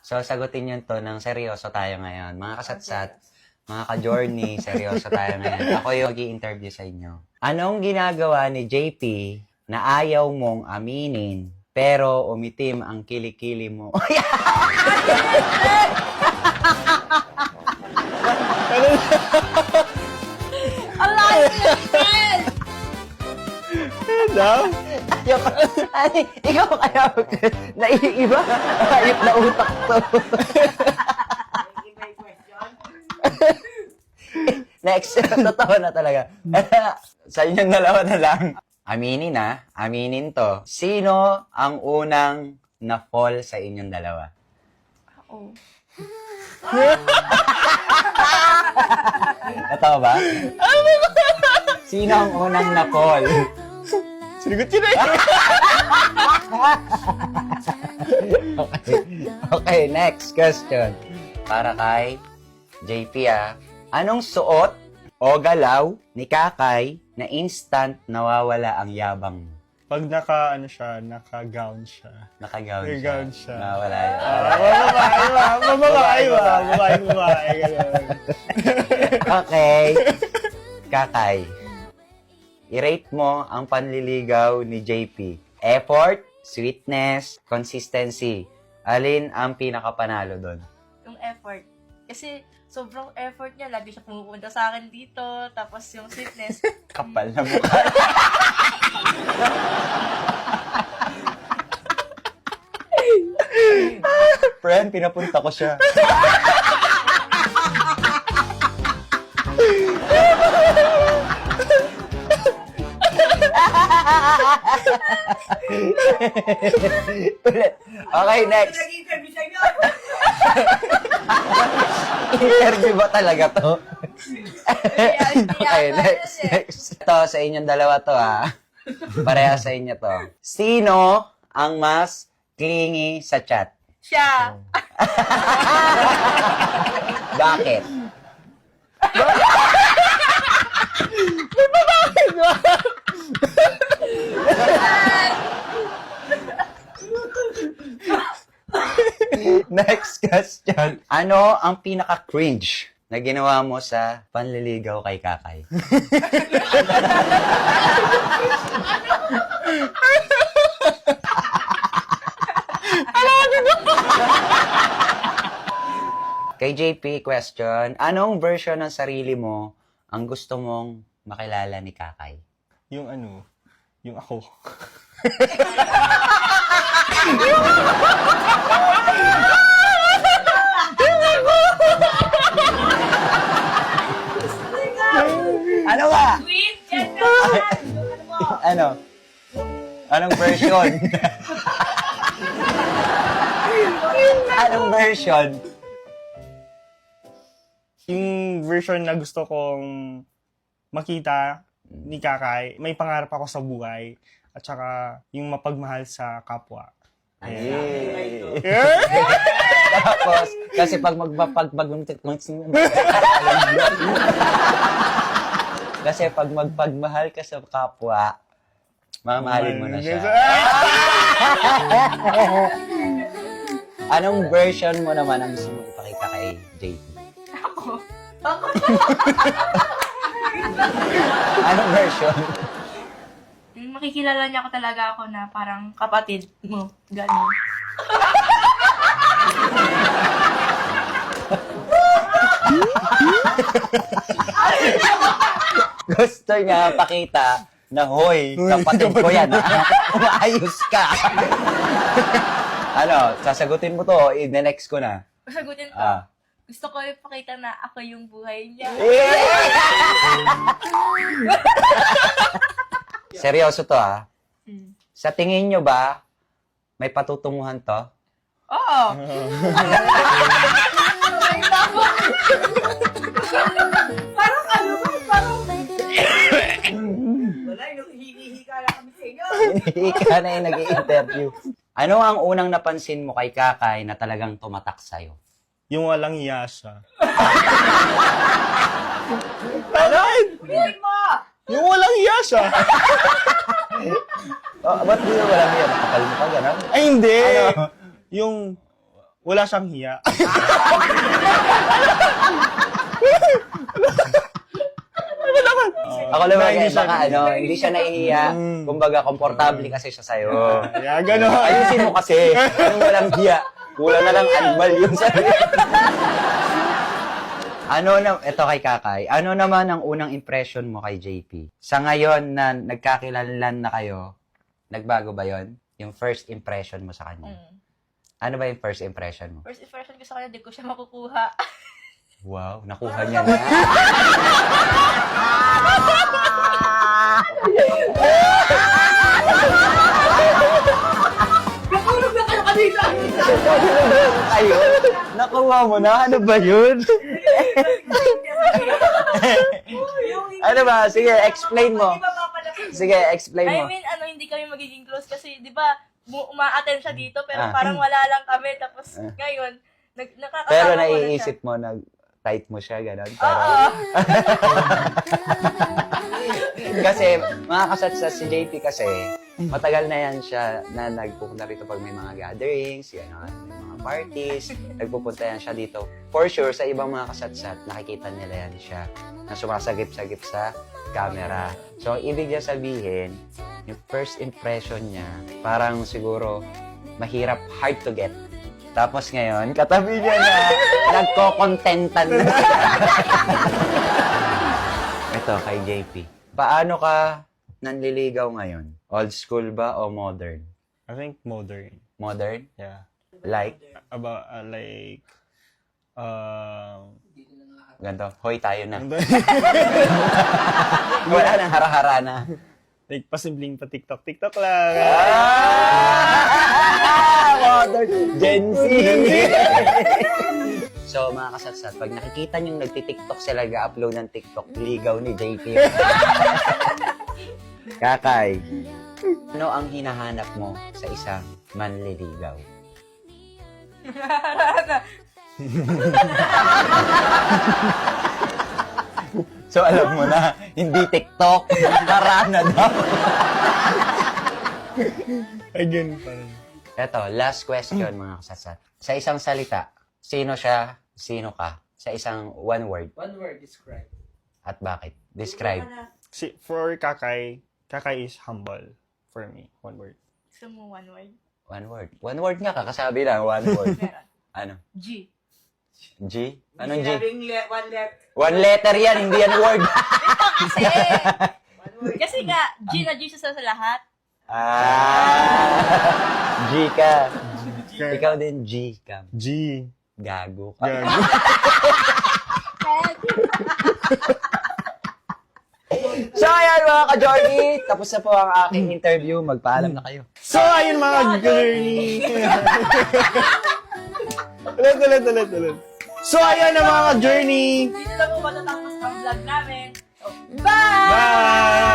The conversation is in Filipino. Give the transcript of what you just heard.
So, sagutin nyo to ng seryoso tayo ngayon. Mga kasatsat, mga ka-journey, seryoso tayo ngayon. Ako yung mag-i-interview sa inyo. Anong ginagawa ni JP na ayaw mong aminin, pero umitim ang kilikili mo? Daw? Ikaw kaya naiiba? Ayop na utak to. Next, totoo na talaga. Sa inyong dalawa na lang. Aminin to. Sino ang unang na-fall sa inyong dalawa? Oo. Totoo ba? Sino ang unang na-fall? Sinigot yun eh. Okay, next question. Para kay JP Anong suot o galaw ni Kakay na instant nawawala ang yabang mo? Pag naka-gown siya. Naka-gown siya. Naka-gown siya. Nawawala yan. Babae. Ganun. Okay. Kakay. I-rate mo ang panliligaw ni JP. Effort, sweetness, consistency. Alin ang pinakapanalo doon? Yung effort. Kasi sobrang effort niya. Lagi siya pumupunta sa akin dito. Tapos yung sweetness. Kapal na mukha. Friend, pinapunta ko siya. Ulit. Okay, next. Interview ba talaga to? Okay, next. Ito, sa inyong dalawa to Pareha sa inyo to. Sino ang mas clingy sa chat? Siya. Bakit? Next question. Ano ang pinaka-cringe na ginawa mo sa panliligaw kay Kakay? Kay JP, question. Anong version ng sarili mo ang gusto mong makilala ni Kakay? Yung ako. Ano ba? Wait, yan naman. Ano? Anong version? Anong version? Yung version na gusto kong makita ni Kakay, may pangarap ako sa buhay. At saka yung mapagmahal sa kapwa. Tapos, kasi pag kasi pag magpagmahal ka sa kapwa, mamahalin mo na siya. Anong version mo naman ang gusto mo ipakita kay JP? Ako. Anong version? Makikilala niya ako talaga ako na parang kapatid mo. Ganun. Gusto niya pakita na, hoy, kapatid ko yan, umaayos ka. Ano, sasagutin mo to, i-next ko na. Sagutin ko. Gusto ko ipakita na ako yung buhay niya. Seryoso to Sa tingin nyo ba, may patutunguhan to? Oo. Parang parang... Wala, hihika lang kami sa inyo. Ika na yung nag-i-interview. Ano ang unang napansin mo kay Kakay na talagang tumatak sa'yo? Yung walang hiya siya. Piling mo! Yung walang hiya siya. Ba't di mo walang yan? Nakapal mo ka, gano'n? Ay, hindi. Ano? Yung wala siyang hiya. Ako naman, Hindi siya- baka hindi siya nahihiya. Kumbaga, komportable kasi siya sa'yo. Kaya gano'n. Ayusin mo kasi. Anong walang hiya? Kulang na lang animal yun sa'yo. Ito kay Kakay, ano naman ang unang impression mo kay JP? Sa ngayon na nagkakilalan na kayo, nagbago ba yon? Yung first impression mo sa kanya? Ano ba yung first impression mo? First impression ko sa kanya, di ko siya makukuha. Wow, nakuha niya na. Natulog na kayo kanina! Ayun, nakuha mo na. Ano ba yun? Ano ba? Sige, explain mo. Sige, explain mo. I mean, hindi kami magiging close kasi, di ba, uma-attend siya dito, pero Ah. parang wala lang kami. Tapos, ngayon, nakakasama Pero ko na siya. naiisip mo, nag-tight mo siya, gano'n. Pero, Oo. kasi, mga kasatsas si JP kasi, matagal na yan siya na nagpupunta rito pag may mga gatherings, gano'n, may mga parties, nagpupunta yan siya dito. For sure, sa ibang mga kasatsat, nakikita nila yan siya na sumasagip-sagip sa camera. So, ang ibig niya sabihin, yung first impression niya, parang siguro, mahirap, hard to get. Tapos ngayon, katabi niya na, nagko-contentan na. Ito, kay JP. Paano ka nanliligaw ngayon? Old school ba o modern? I think modern. Modern? Yeah. Like? About, like, Ganito, hoy tayo na. Wala nang hara-hara na. like, pasimpleng pa TikTok lang. Modern. Gen Z. So, mga kasatsat, pag nakikita niyong nagtitiktok sila, ga-upload ng TikTok, ligaw ni JP. Kakay, ano ang hinahanap mo sa isang manliligaw? So, alam mo na, hindi TikTok, harana daw. Ay, ganun pa rin. Eto, last question, mga kasatsat. Sa isang salita, sino siya, sino ka? Sa isang one word. One word, describe. At bakit? Describe. For Kakay is humble. For me, one word. Gusto mo one word? One word. One word nga, kakasabi lang, one word. Meron. Ano? G. G? Anong G? One letter. One letter yan, hindi yan word. Kasi, kasi nga, G na G siya sa lahat. G ka. Ikaw din G ka. G. Gago ka. Gago. So, ayan mga ka-Jordy. Tapos na po ang aking interview. Magpaalam na kayo. So, ayun mga journey. Ulit. So, ayun na mga journey. Dito na po matatapos ang vlog namin. So, bye! Bye!